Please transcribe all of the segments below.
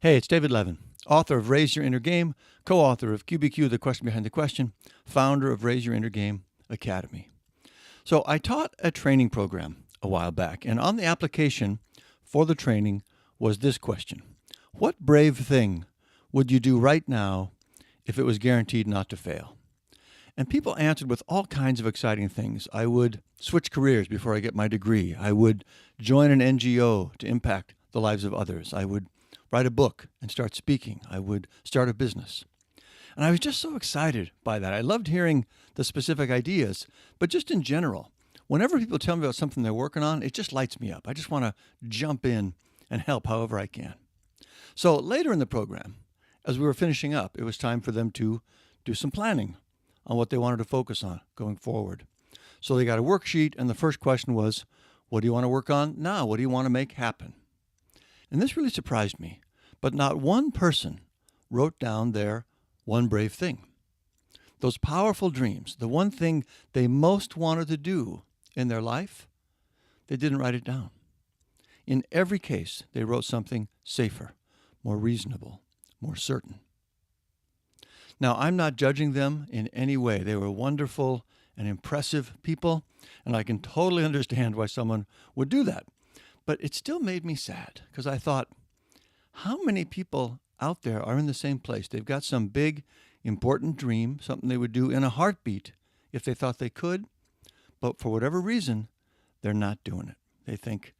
Hey, it's David Levin, author of Raise Your Inner Game, co-author of QBQ, The Question Behind the Question, founder of Raise Your Inner Game Academy. So I taught a training program a while back, and on the application for the training was this question. What brave thing would you do right now if it was guaranteed not to fail? And people answered with all kinds of exciting things. I would switch careers before I get my degree. I would join an NGO to impact the lives of others. I would write a book and start speaking. I would start a business. And I was just so excited by that. I loved hearing the specific ideas, but just in general, whenever people tell me about something they're working on, it just lights me up. I just want to jump in and help however I can. So later in the program, as we were finishing up, it was time for them to do some planning on what they wanted to focus on going forward. So they got a worksheet, and the first question was, what do you want to work on now? What do you want to make happen? And this really surprised me, but not one person wrote down their one brave thing. Those powerful dreams, the one thing they most wanted to do in their life, they didn't write it down. In every case, they wrote something safer, more reasonable, more certain. Now, I'm not judging them in any way. They were wonderful and impressive people, and I can totally understand why someone would do that. But it still made me sad because I thought, how many people out there are in the same place? They've got some big, important dream, something they would do in a heartbeat if they thought they could, but for whatever reason, they're not doing it. They think,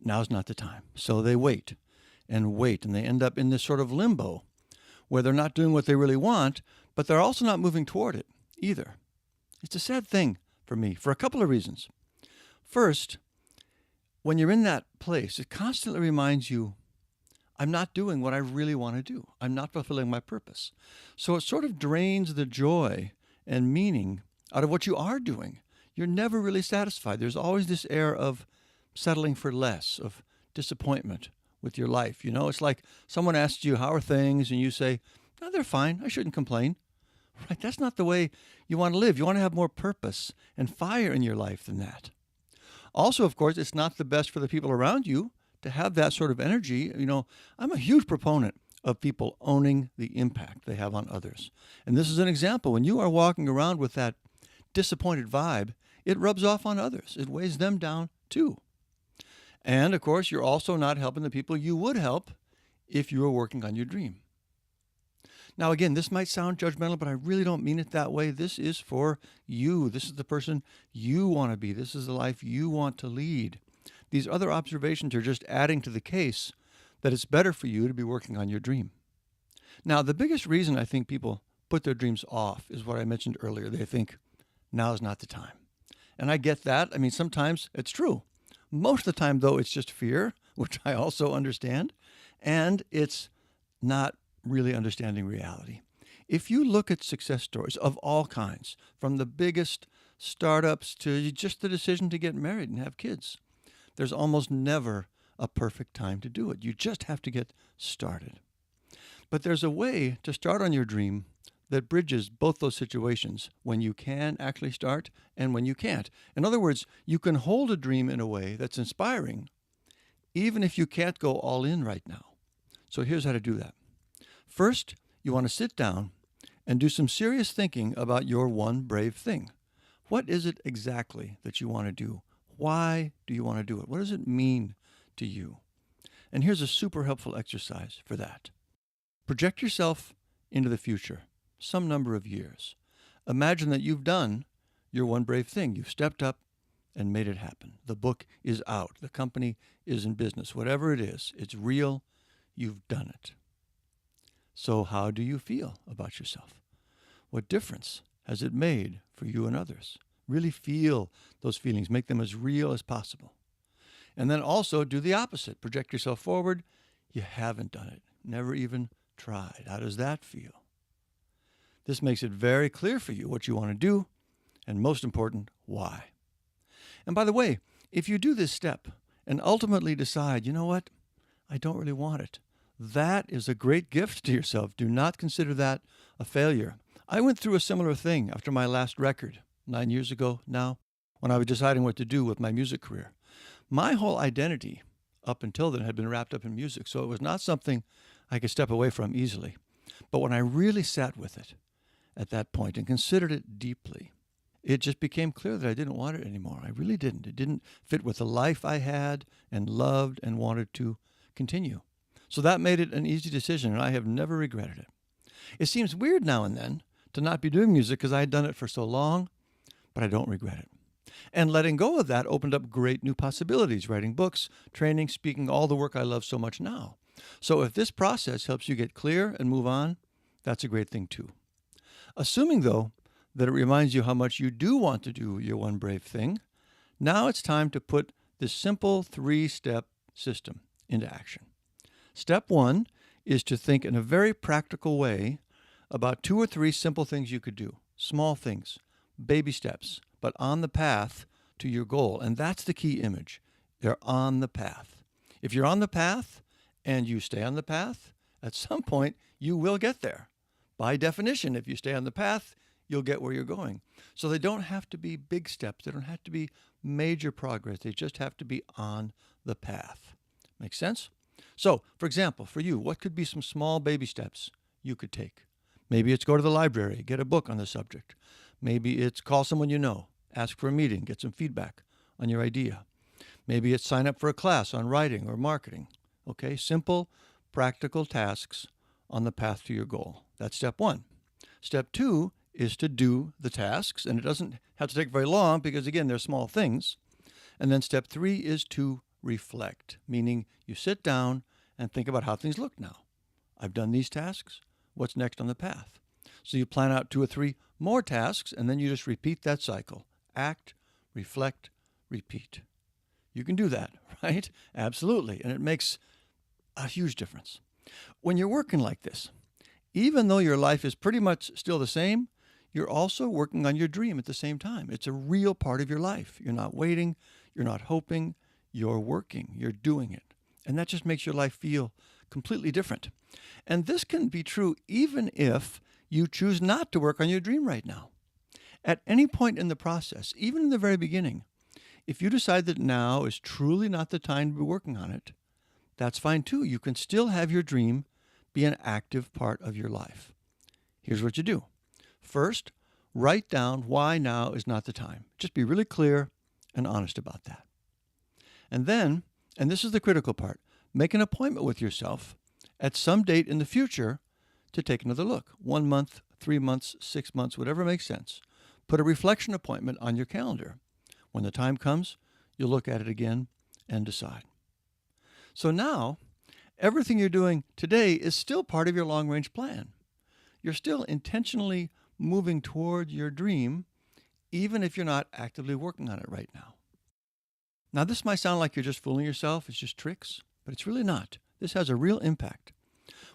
now's not the time. So they wait, and they end up in this sort of limbo where they're not doing what they really want, but they're also not moving toward it either. It's a sad thing for me for a couple of reasons. First, when you're in that place, it constantly reminds you, I'm not doing what I really want to do. I'm not fulfilling my purpose. So it sort of drains the joy and meaning out of what you are doing. You're never really satisfied. There's always this air of settling for less, of disappointment with your life. You know, it's like someone asks you, how are things? And you say, no, they're fine. I shouldn't complain. Right? That's not the way you want to live. You want to have more purpose and fire in your life than that. Also, of course, it's not the best for the people around you to have that sort of energy. You know, I'm a huge proponent of people owning the impact they have on others. And this is an example. When you are walking around with that disappointed vibe, it rubs off on others. It weighs them down too. And of course, you're also not helping the people you would help if you were working on your dream. Now, again, this might sound judgmental, but I really don't mean it that way. This is for you. This is the person you want to be. This is the life you want to lead. These other observations are just adding to the case that it's better for you to be working on your dream. Now, the biggest reason I think people put their dreams off is what I mentioned earlier. They think, now's not the time. And I get that. I mean, sometimes it's true. Most of the time, though, it's just fear, which I also understand, and it's not really understanding reality. If you look at success stories of all kinds, from the biggest startups to just the decision to get married and have kids, there's almost never a perfect time to do it. You just have to get started. But there's a way to start on your dream that bridges both those situations, when you can actually start and when you can't. In other words, you can hold a dream in a way that's inspiring, even if you can't go all in right now. So here's how to do that. First, you want to sit down and do some serious thinking about your one brave thing. What is it exactly that you want to do? Why do you want to do it? What does it mean to you? And here's a super helpful exercise for that. Project yourself into the future, some number of years. Imagine that you've done your one brave thing. You've stepped up and made it happen. The book is out. The company is in business. Whatever it is, it's real. You've done it. So how do you feel about yourself? What difference has it made for you and others? Really feel those feelings. Make them as real as possible. And then also do the opposite. Project yourself forward. You haven't done it. Never even tried. How does that feel? This makes it very clear for you what you want to do, and most important, why. And by the way, if you do this step and ultimately decide, you know what, I don't really want it, that is a great gift to yourself. Do not consider that a failure. I went through a similar thing after my last record, 9 years ago now, when I was deciding what to do with my music career. My whole identity up until then had been wrapped up in music. So it was not something I could step away from easily. But when I really sat with it at that point and considered it deeply, it just became clear that I didn't want it anymore. I really didn't. It didn't fit with the life I had and loved and wanted to continue. So that made it an easy decision, and I have never regretted it. It seems weird now and then to not be doing music because I had done it for so long, but I don't regret it. And letting go of that opened up great new possibilities, writing books, training, speaking, all the work I love so much now. So if this process helps you get clear and move on, that's a great thing too. Assuming, though, that it reminds you how much you do want to do your one brave thing, now it's time to put this simple 3-step system into action. Step 1 is to think in a very practical way about 2 or 3 simple things you could do, small things, baby steps, but on the path to your goal. And that's the key image. They're on the path. If you're on the path and you stay on the path, at some point you will get there. By definition, if you stay on the path, you'll get where you're going. So they don't have to be big steps. They don't have to be major progress. They just have to be on the path. Make sense? So, for example, for you, what could be some small baby steps you could take? Maybe it's go to the library, get a book on the subject. Maybe it's call someone you know, ask for a meeting, get some feedback on your idea. Maybe it's sign up for a class on writing or marketing. Okay, simple, practical tasks on the path to your goal. That's step 1. Step 2 is to do the tasks, and it doesn't have to take very long because, again, they're small things. And then step 3 is to reflect, meaning you sit down and think about how things look now. I've done these tasks. What's next on the path? So you plan out 2 or 3 more tasks, and then you just repeat that cycle. Act, reflect, repeat. You can do that, right? Absolutely. And it makes a huge difference. When you're working like this, even though your life is pretty much still the same, you're also working on your dream at the same time. It's a real part of your life. You're not waiting. You're not hoping. You're working. You're doing it. And that just makes your life feel completely different. And this can be true even if you choose not to work on your dream right now. At any point in the process, even in the very beginning, if you decide that now is truly not the time to be working on it, that's fine too. You can still have your dream be an active part of your life. Here's what you do. First, write down why now is not the time. Just be really clear and honest about that. And then, and this is the critical part, make an appointment with yourself at some date in the future to take another look. 1 month, 3 months, 6 months, whatever makes sense. Put a reflection appointment on your calendar. When the time comes, you'll look at it again and decide. So now, everything you're doing today is still part of your long-range plan. You're still intentionally moving toward your dream, even if you're not actively working on it right now. Now, this might sound like you're just fooling yourself, it's just tricks, but it's really not. This has a real impact.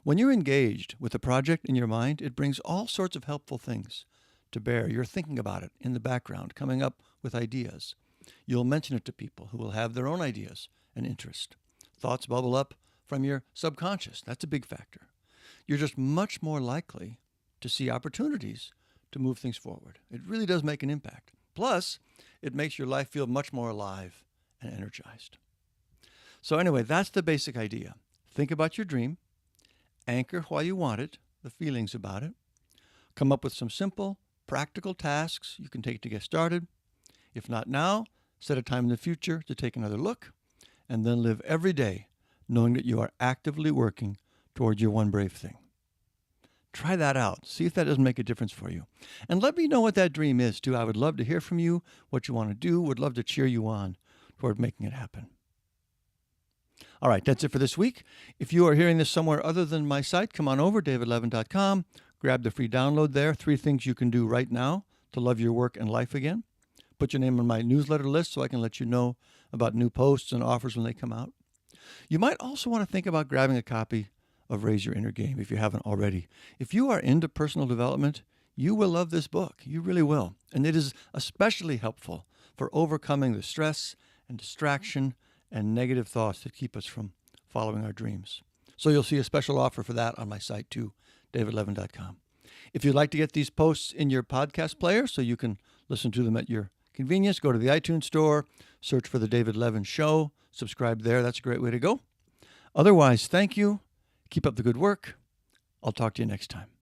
When you're engaged with a project in your mind, it brings all sorts of helpful things to bear. You're thinking about it in the background, coming up with ideas. You'll mention it to people who will have their own ideas and interest. Thoughts bubble up from your subconscious. That's a big factor. You're just much more likely to see opportunities to move things forward. It really does make an impact. Plus, it makes your life feel much more alive and energized. So anyway, that's the basic idea. Think about your dream, anchor why you want it, the feelings about it, come up with some simple, practical tasks you can take to get started. If not now, set a time in the future to take another look, and then live every day knowing that you are actively working toward your one brave thing. Try that out. See if that doesn't make a difference for you. And let me know what that dream is, too. I would love to hear from you, what you want to do. Would love to cheer you on toward making it happen. All right, that's it for this week. If you are hearing this somewhere other than my site, come on over, davidlevin.com. Grab the free download there. 3 things you can do right now to love your work and life again. Put your name on my newsletter list so I can let you know about new posts and offers when they come out. You might also want to think about grabbing a copy of Raise Your Inner Game if you haven't already. If you are into personal development, you will love this book. You really will. And it is especially helpful for overcoming the stress and distraction and negative thoughts that keep us from following our dreams. So you'll see a special offer for that on my site too, davidlevin.com. If you'd like to get these posts in your podcast player so you can listen to them at your convenience, go to the iTunes store, search for The David Levin Show, subscribe there. That's a great way to go. Otherwise, thank you. Keep up the good work. I'll talk to you next time.